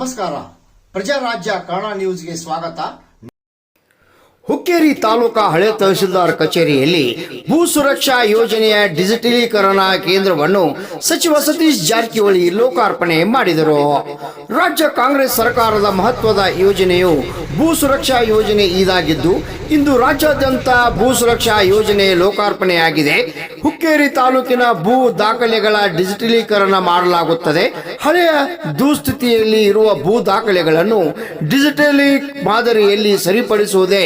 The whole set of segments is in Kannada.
ನಮಸ್ಕಾರ. ಪ್ರಜಾರಾಜ್ಯ ಕನ್ನಡ ನ್ಯೂಸ್ಗೆ ಸ್ವಾಗತ. ಹುಕ್ಕೇರಿ ತಾಲೂಕಾ ಹಳೆ ತಹಶೀಲ್ದಾರ್ ಕಚೇರಿಯಲ್ಲಿ ಭೂ ಸುರಕ್ಷಾ ಯೋಜನೆಯ ಡಿಜಿಟಲೀಕರಣ ಕೇಂದ್ರವನ್ನು ಸಚಿವ ಸತೀಶ್ ಜಾರಕಿಹೊಳಿ ಲೋಕಾರ್ಪಣೆ ಮಾಡಿದರು. ರಾಜ್ಯ ಕಾಂಗ್ರೆಸ್ ಸರ್ಕಾರದ ಮಹತ್ವದ ಯೋಜನೆಯು ಭೂ ಸುರಕ್ಷಾ ಯೋಜನೆ ಇದಾಗಿದ್ದು ಇಂದು ರಾಜ್ಯಾದ್ಯಂತ ಭೂ ಸುರಕ್ಷಾ ಯೋಜನೆ ಲೋಕಾರ್ಪಣೆಯಾಗಿದೆ. ಹುಕ್ಕೇರಿ ತಾಲೂಕಿನ ಭೂ ದಾಖಲೆಗಳ ಡಿಜಿಟಲೀಕರಣ ಮಾಡಲಾಗುತ್ತದೆ. ಹಳೆಯ ದುಸ್ಥಿತಿಯಲ್ಲಿ ಇರುವ ಭೂ ದಾಖಲೆಗಳನ್ನು ಡಿಜಿಟಲಿ ಮಾದರಿಯಲ್ಲಿ ಸರಿಪಡಿಸುವುದೇ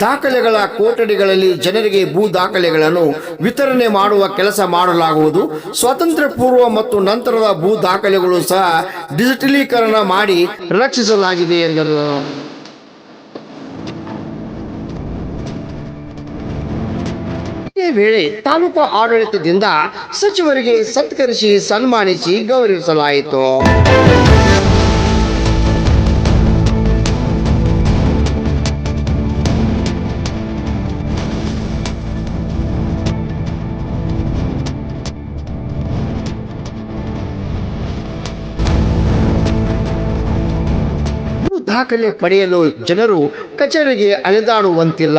ದಾಖಲೆಗಳ ಕೊಠಡಿಗಳಲ್ಲಿ ಜನರಿಗೆ ಭೂ ದಾಖಲೆಗಳನ್ನು ವಿತರಣೆ ಮಾಡುವ ಕೆಲಸ ಮಾಡಲಾಗುವುದು. ಸ್ವಾತಂತ್ರ್ಯ ಪೂರ್ವ ಮತ್ತು ನಂತರದ ಭೂ ದಾಖಲೆಗಳು ಸಹ ಡಿಜಿಟಲೀಕರಣ ಮಾಡಿ ರಕ್ಷಿಸಲಾಗಿದೆ ಎಂದರು. ಇದೇ ವೇಳೆ ತಾಲೂಕು ಆಡಳಿತದಿಂದ ಸಚಿವರಿಗೆ ಸತ್ಕರಿಸಿ ಸನ್ಮಾನಿಸಿ ಗೌರವಿಸಲಾಯಿತು. ದಾಖಲೆ ಪಡೆಯಲು ಜನರು ಕಚೇರಿಗೆ ಅಲೆದಾಡುವಂತಿಲ್ಲ,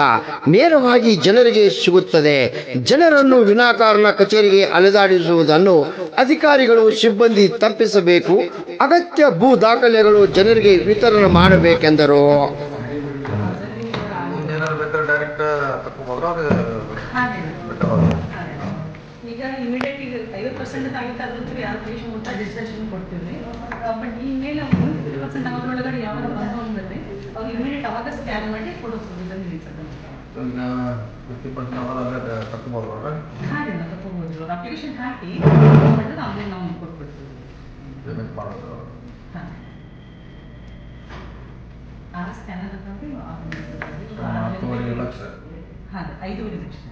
ನೇರವಾಗಿ ಜನರಿಗೆ ಸಿಗುತ್ತದೆ. ಜನರನ್ನು ವಿನಾಕಾರಣ ಕಚೇರಿಗೆ ಅಲೆದಾಡಿಸುವುದನ್ನು ಅಧಿಕಾರಿಗಳು ಸಿಬ್ಬಂದಿ ತಪ್ಪಿಸಬೇಕು. ಅಗತ್ಯ ಭೂ ದಾಖಲೆಗಳು ಜನರಿಗೆ ವಿತರಣೆ ಮಾಡಬೇಕೆಂದರು. ಈಗ ಇಮಿಡಿಯೇಟ್ ಈಗ 50% ಆಗುತ್ತೆ, ಅದಂತೂ ಯಾವ ದೇಶ ಮುಟ್ಟ ಡಿಸ್ಕಷನ್ ಕೊಡ್ತೀವಿ. ಬಟ್ ಈ ಮೇಲೆ 50% ಆಗೋದ್ರೊಳಗಡೆ ಯಾವಾಗ ಬಂದು ಅಂದರೆ ಅವ್ರು ಇಮಿಡಿಯೇಟ್ ಅವಾಗ ಸ್ಕ್ಯಾನ್ ಮಾಡಿ ಕೊಡೋದು ತಗೋಬೋದು. ಅಪ್ಲಿಕೇಶನ್ ಹಾಕಿ ಮಾಡಿದ್ರೆ ಆಮೇಲೆ ನಾವು ಕೊಟ್ಬಿಡ್ತೀವಿ. ಆ ಸ್ಕ್ಯಾನರ್ ಹಾಂ 5.5 ಲಕ್ಷ 5,43,000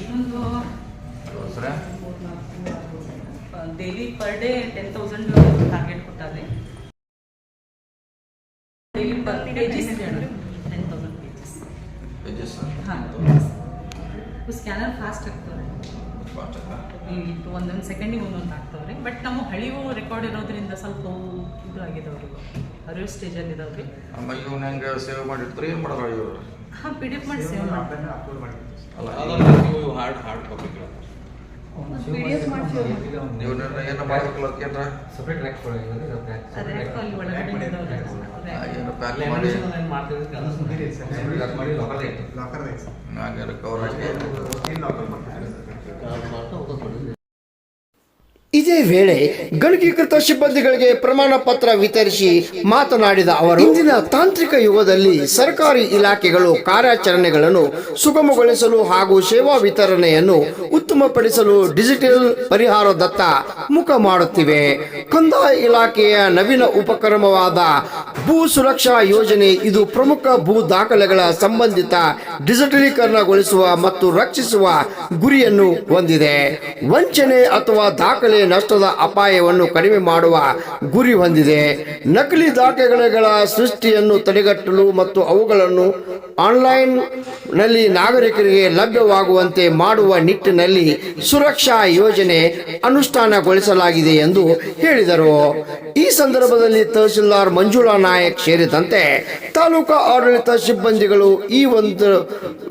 ಇನ್ನೊಂದು ಡೈಲಿ ಪರ್ ಡೇ 10,000 ಟಾರ್ಗೆಟ್ ಕೊಟ್ಟಾರೆ. Daily per pages 10,000 pages. ಹಾಂ, ಸ್ಕ್ಯಾನರ್ ಫಾಸ್ಟ್ ಆಗ್ತದೆ, ಒಂದೊಂದು ಸೆಕೆಂಡಿಗೆ ಒಂದೊಂದು ಆಗ್ತವ್ರಿ. ಬಟ್ ನಾವು ಹಳಿವು ರೆಕಾರ್ಡ್ ಇರೋದ್ರಿಂದ ಸ್ವಲ್ಪ ಇದು ಆಗಿದವ್ರಿ, ಅರಿವು ಸ್ಟೇಜಲ್ಲಿ ಇದಾವ್ರಿ. ಸೇವ್ ಮಾಡಿರ್ತಾರೆ, ಏನು ಮಾಡೋದು ಇವರು? ಹಾಂ, PDF ಮಾಡಿ ಸೇವ್ ಮಾಡ್ತಾರೆ. ಹಾರ್ಡ್ ಕಾಪಿ PDF ಮಾಡಿ ಸೇವ್ ನೀವು ಏನು ಮಾಡಬೇಕಲ್ಲ, ಅದಕ್ಕೆ ಸಪ್ರೇಟ್ ರ್ಯಾಕ್ ಅಲ್ಲಿ ಒಳಗಡೆ ಏನು ಪ್ಯಾಕ್ ಮಾಡಿ ಹಾಗೆ ಕವರ್ ಆಗಿ ಇದೇ ವೇಳೆ ಗಣಕೀಕೃತ ಸಿಬ್ಬಂದಿಗಳಿಗೆ ಪ್ರಮಾಣ ಪತ್ರ ವಿತರಿಸಿ ಮಾತನಾಡಿದ ಅವರು, ಇಂದಿನ ತಾಂತ್ರಿಕ ಯುಗದಲ್ಲಿ ಸರ್ಕಾರಿ ಇಲಾಖೆಗಳು ಕಾರ್ಯಾಚರಣೆಗಳನ್ನು ಸುಗಮಗೊಳಿಸಲು ಹಾಗೂ ಸೇವಾ ವಿತರಣೆಯನ್ನು ಉತ್ತಮಪಡಿಸಲು ಡಿಜಿಟಲ್ ಪರಿಹಾರದತ್ತ ಮುಖ ಮಾಡುತ್ತಿವೆ. ಕಂದಾಯ ಇಲಾಖೆಯ ನವೀನ ಉಪಕ್ರಮವಾದ ಭೂ ಸುರಕ್ಷಾ ಯೋಜನೆ ಇದು ಪ್ರಮುಖ ಭೂ ದಾಖಲೆಗಳ ಸಂಬಂಧಿತ ಡಿಜಿಟಲೀಕರಣಗೊಳಿಸುವ ಮತ್ತು ರಕ್ಷಿಸುವ ಗುರಿಯನ್ನು ಹೊಂದಿದೆ. ವಂಚನೆ ಅಥವಾ ದಾಖಲೆ ನಷ್ಟದ ಅಪಾಯವನ್ನು ಕಡಿಮೆ ಮಾಡುವ ಗುರಿ ಹೊಂದಿದೆ. ನಕಲಿ ದಾಖಲೆಗಳ ಸೃಷ್ಟಿಯನ್ನು ತಡೆಗಟ್ಟಲು ಮತ್ತು ಅವುಗಳನ್ನು ಆನ್ಲೈನ್ ನಲ್ಲಿ ನಾಗರಿಕರಿಗೆ ಲಭ್ಯವಾಗುವಂತೆ ಮಾಡುವ ನಿಟ್ಟಿನಲ್ಲಿ ಸುರಕ್ಷಾ ಯೋಜನೆ ಅನುಷ್ಠಾನಗೊಳಿಸಲಾಗಿದೆ ಎಂದು ಹೇಳಿದರು. ಈ ಸಂದರ್ಭದಲ್ಲಿ ತಹಶೀಲ್ದಾರ್ ಮಂಜುಳಾ ನಾಯಕ್ ಸೇರಿದಂತೆ ತಾಲೂಕಾ ಆಡಳಿತ ಸಿಬ್ಬಂದಿಗಳು ಈ ಒಂದು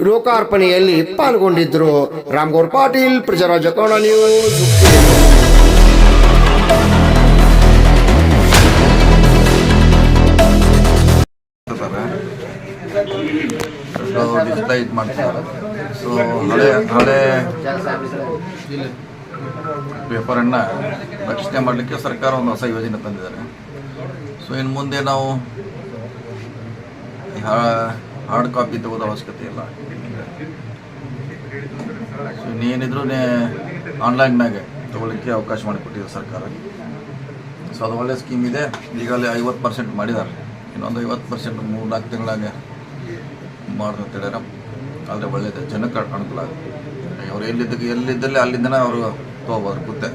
ಲೋಕಾರ್ಪಣೆಯಲ್ಲಿ ಪಾಲ್ಗೊಂಡಿದ್ದರು. ರಾಮಗೌಡ ಪಾಟೀಲ್, ಪ್ರಜಾರಾಜ್ಯ ಕನ್ನಡ ನ್ಯೂಸ್. ಡಿಜಿಟಲೈಸ್ ಮಾಡ್ತಾರೆ. ಸೊ ಹಳೆ ಪೇಪರನ್ನು ರಕ್ಷಣೆ ಮಾಡಲಿಕ್ಕೆ ಸರ್ಕಾರ ಒಂದು ಹೊಸ ಯೋಜನೆ ತಂದಿದ್ದಾರೆ. ಸೊ ಇನ್ನು ಮುಂದೆ ನಾವು ಹಾರ್ಡ್ ಕಾಪಿ ತಗೋದ ಅವಶ್ಯಕತೆ ಇಲ್ಲ. ಸೊ ಇನ್ನೇನಿದ್ರು ಆನ್ಲೈನ್ನಾಗೆ ತಗೊಳ್ಳಿಕ್ಕೆ ಅವಕಾಶ ಮಾಡಿಕೊಟ್ಟಿದೆ ಸರ್ಕಾರ. ಸೊ ಅದು ಒಳ್ಳೆಯ ಸ್ಕೀಮ್ ಇದೆ. ಈಗಾಗಲೇ 50% ಮಾಡಿದ್ದಾರೆ, ಇನ್ನೊಂದು 50% 3-4 ತಿಂಗಳಾಗೆ ಮಾಡ್ತೇಳಿ ಆದರೆ ಒಳ್ಳೆಯದು, ಜನಕ್ಕೆ ಅನುಕೂಲ ಆಗುತ್ತೆ. ಅವ್ರು ಎಲ್ಲಿದ್ದಲ್ಲಿ ಅಲ್ಲಿಂದನೇ ಅವರು ತೊಗೋಬೋದು ಕೂತೆ.